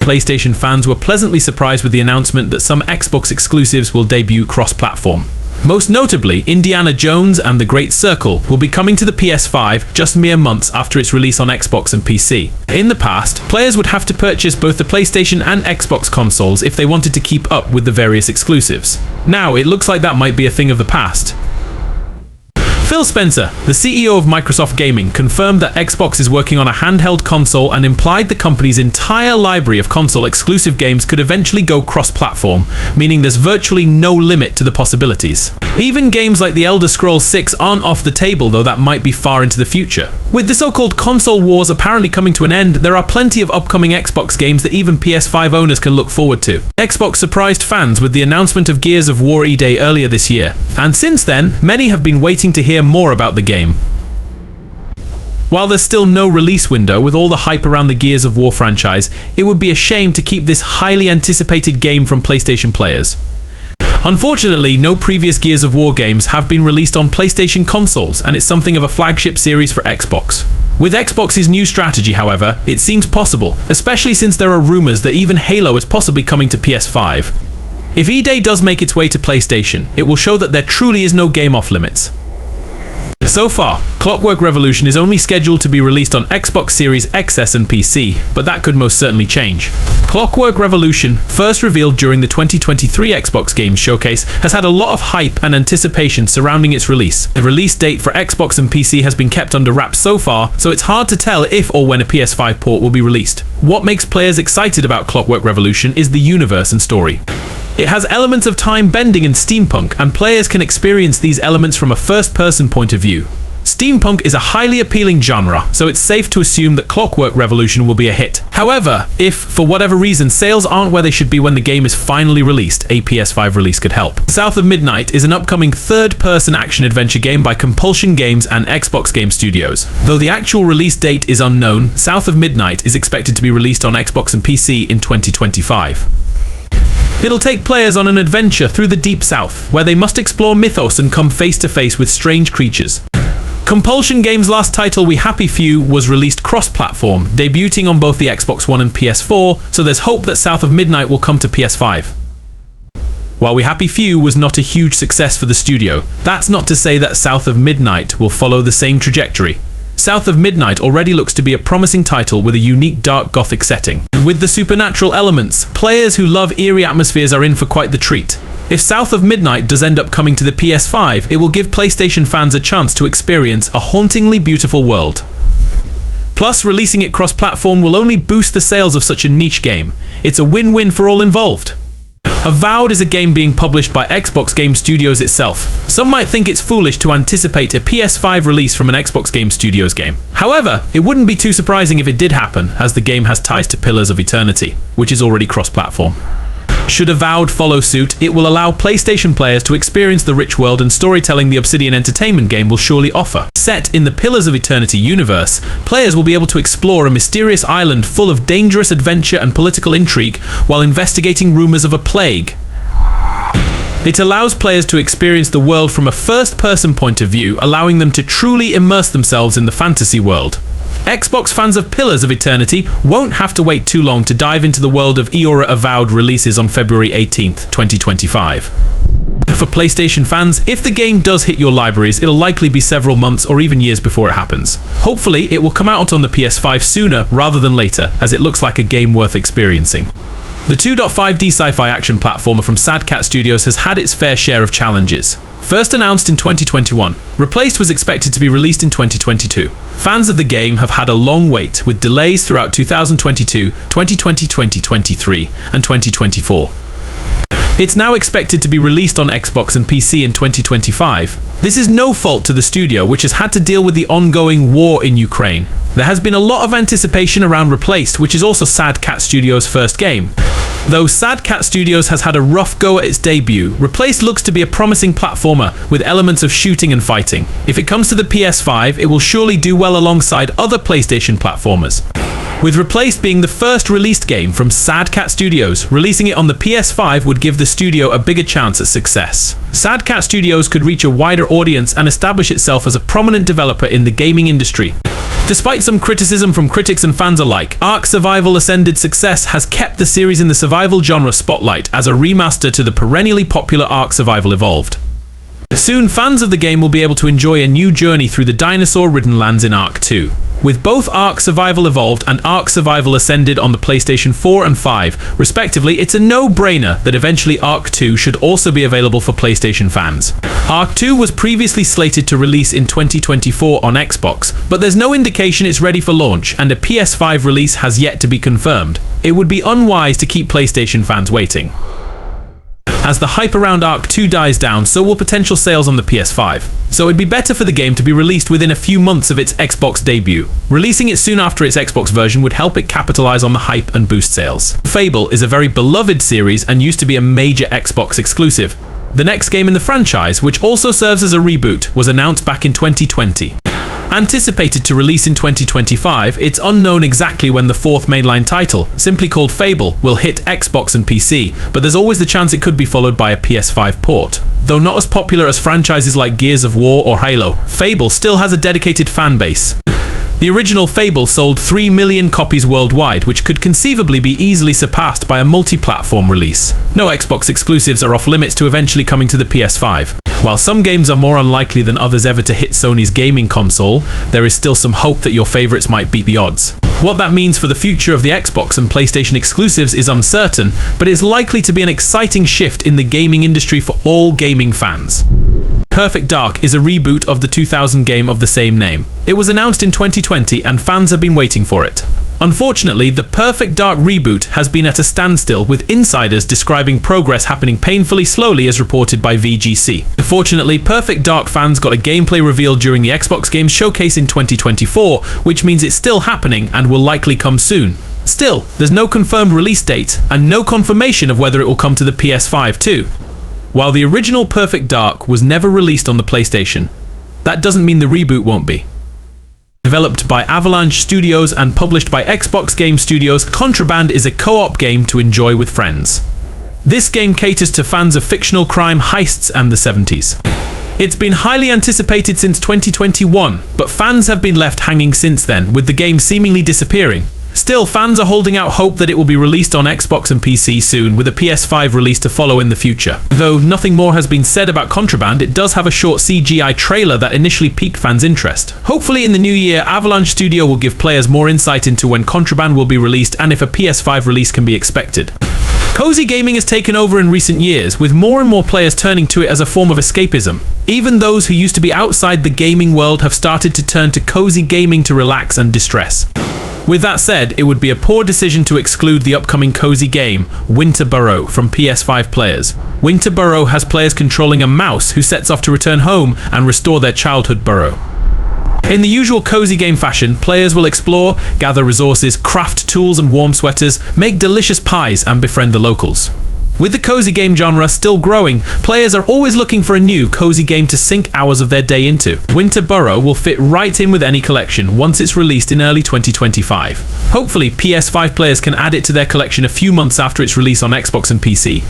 PlayStation fans were pleasantly surprised with the announcement that some Xbox exclusives will debut cross-platform. Most notably, Indiana Jones and The Great Circle will be coming to the PS5 just mere months after its release on Xbox and PC. In the past, players would have to purchase both the PlayStation and Xbox consoles if they wanted to keep up with the various exclusives. Now, it looks like that might be a thing of the past. Phil Spencer, the CEO of Microsoft Gaming, confirmed that Xbox is working on a handheld console and implied the company's entire library of console-exclusive games could eventually go cross-platform, meaning there's virtually no limit to the possibilities. Even games like The Elder Scrolls 6 aren't off the table, though that might be far into the future. With the so-called console wars apparently coming to an end, there are plenty of upcoming Xbox games that even PS5 owners can look forward to. Xbox surprised fans with the announcement of Gears of War E-Day earlier this year, and since then, many have been waiting to hear more about the game. While there's still no release window with all the hype around the Gears of War franchise, it would be a shame to keep this highly anticipated game from PlayStation players. Unfortunately, no previous Gears of War games have been released on PlayStation consoles, and it's something of a flagship series for Xbox. With Xbox's new strategy, however, it seems possible, especially since there are rumors that even Halo is possibly coming to PS5. If E-Day does make its way to PlayStation, it will show that there truly is no game off limits. So far, Clockwork Revolution is only scheduled to be released on Xbox Series XS and PC, but that could most certainly change. Clockwork Revolution, first revealed during the 2023 Xbox Games Showcase, has had a lot of hype and anticipation surrounding its release. The release date for Xbox and PC has been kept under wraps so far, so it's hard to tell if or when a PS5 port will be released. What makes players excited about Clockwork Revolution is the universe and story. It has elements of time bending and steampunk, and players can experience these elements from a first-person point of view. Steampunk is a highly appealing genre, so it's safe to assume that Clockwork Revolution will be a hit. However, if, for whatever reason, sales aren't where they should be when the game is finally released, a PS5 release could help. South of Midnight is an upcoming third-person action-adventure game by Compulsion Games and Xbox Game Studios. Though the actual release date is unknown, South of Midnight is expected to be released on Xbox and PC in 2025. It'll take players on an adventure through the Deep South, where they must explore mythos and come face-to-face with strange creatures. Compulsion Games' last title, We Happy Few, was released cross-platform, debuting on both the Xbox One and PS4, so there's hope that South of Midnight will come to PS5. While We Happy Few was not a huge success for the studio, that's not to say that South of Midnight will follow the same trajectory. South of Midnight already looks to be a promising title with a unique dark gothic setting. With the supernatural elements, players who love eerie atmospheres are in for quite the treat. If South of Midnight does end up coming to the PS5, it will give PlayStation fans a chance to experience a hauntingly beautiful world. Plus, releasing it cross-platform will only boost the sales of such a niche game. It's a win-win for all involved. Avowed is a game being published by Xbox Game Studios itself. Some might think it's foolish to anticipate a PS5 release from an Xbox Game Studios game. However, it wouldn't be too surprising if it did happen, as the game has ties to Pillars of Eternity, which is already cross-platform. Should Avowed follow suit, it will allow PlayStation players to experience the rich world and storytelling the Obsidian Entertainment game will surely offer. Set in the Pillars of Eternity universe, players will be able to explore a mysterious island full of dangerous adventure and political intrigue while investigating rumors of a plague. It allows players to experience the world from a first-person point of view, allowing them to truly immerse themselves in the fantasy world. Xbox fans of Pillars of Eternity won't have to wait too long to dive into the world of Eora Avowed releases on February 18th, 2025. For PlayStation fans, if the game does hit your libraries, it'll likely be several months or even years before it happens. Hopefully, it will come out on the PS5 sooner rather than later, as it looks like a game worth experiencing. The 2.5D sci-fi action platformer from Sad Cat Studios has had its fair share of challenges. First announced in 2021, Replaced was expected to be released in 2022. Fans of the game have had a long wait, with delays throughout 2022, 2020, 2023, and 2024. It's now expected to be released on Xbox and PC in 2025. This is no fault to the studio, which has had to deal with the ongoing war in Ukraine. There has been a lot of anticipation around Replaced, which is also Sad Cat Studios' first game. Though Sad Cat Studios has had a rough go at its debut, Replaced looks to be a promising platformer with elements of shooting and fighting. If it comes to the PS5, it will surely do well alongside other PlayStation platformers. with Replaced being the first released game from Sad Cat Studios. Releasing it on the PS5 would give the studio a bigger chance at success. Sad Cat Studios could reach a wider audience and establish itself as a prominent developer in the gaming industry. Despite some criticism from critics and fans alike, Ark Survival Ascended's success has kept the series in the survival genre spotlight as a remaster to the perennially popular Ark Survival Evolved. Soon, fans of the game will be able to enjoy a new journey through the dinosaur-ridden lands in Ark 2. With both Ark Survival Evolved and Ark Survival Ascended on the PlayStation 4 and 5, respectively, it's a no-brainer that eventually Ark 2 should also be available for PlayStation fans. Ark 2 was previously slated to release in 2024 on Xbox, but there's no indication it's ready for launch, and a PS5 release has yet to be confirmed. It would be unwise to keep PlayStation fans waiting. As the hype around Ark 2 dies down, so will potential sales on the PS5. So it'd be better for the game to be released within a few months of its Xbox debut. Releasing it soon after its Xbox version would help it capitalize on the hype and boost sales. Fable is a very beloved series and used to be a major Xbox exclusive. The next game in the franchise, which also serves as a reboot, was announced back in 2020. Anticipated to release in 2025, it's unknown exactly when the fourth mainline title, simply called Fable, will hit Xbox and PC, but there's always the chance it could be followed by a PS5 port. Though not as popular as franchises like Gears of War or Halo, Fable still has a dedicated fan base. The original Fable sold 3 million copies worldwide, which could conceivably be easily surpassed by a multi-platform release. No Xbox exclusives are off limits to eventually coming to the PS5. While some games are more unlikely than others ever to hit Sony's gaming console, there is still some hope that your favorites might beat the odds. What that means for the future of the Xbox and PlayStation exclusives is uncertain, but it's likely to be an exciting shift in the gaming industry for all gaming fans. Perfect Dark is a reboot of the 2000 game of the same name. It was announced in 2020 and fans have been waiting for it. Unfortunately, the Perfect Dark reboot has been at a standstill, with insiders describing progress happening painfully slowly as reported by VGC. Fortunately, Perfect Dark fans got a gameplay reveal during the Xbox Games Showcase in 2024, which means it's still happening and will likely come soon. Still, there's no confirmed release date and no confirmation of whether it will come to the PS5 too. While the original Perfect Dark was never released on the PlayStation, that doesn't mean the reboot won't be. Developed by Avalanche Studios and published by Xbox Game Studios, Contraband is a co-op game to enjoy with friends. This game caters to fans of fictional crime, heists, and the 70s. It's been highly anticipated since 2021, but fans have been left hanging since then, with the game seemingly disappearing. Still, fans are holding out hope that it will be released on Xbox and PC soon, with a PS5 release to follow in the future. Though nothing more has been said about Contraband, it does have a short CGI trailer that initially piqued fans' interest. Hopefully in the new year, Avalanche Studio will give players more insight into when Contraband will be released and if a PS5 release can be expected. Cozy gaming has taken over in recent years, with more and more players turning to it as a form of escapism. Even those who used to be outside the gaming world have started to turn to cozy gaming to relax and distress. With that said, it would be a poor decision to exclude the upcoming cozy game, Winter Burrow, from PS5 players. Winter Burrow has players controlling a mouse who sets off to return home and restore their childhood burrow. In the usual cozy game fashion, players will explore, gather resources, craft tools and warm sweaters, make delicious pies and befriend the locals. With the cozy game genre still growing, players are always looking for a new cozy game to sink hours of their day into. Winter Burrow will fit right in with any collection once it's released in early 2025. Hopefully, PS5 players can add it to their collection a few months after its release on Xbox and PC.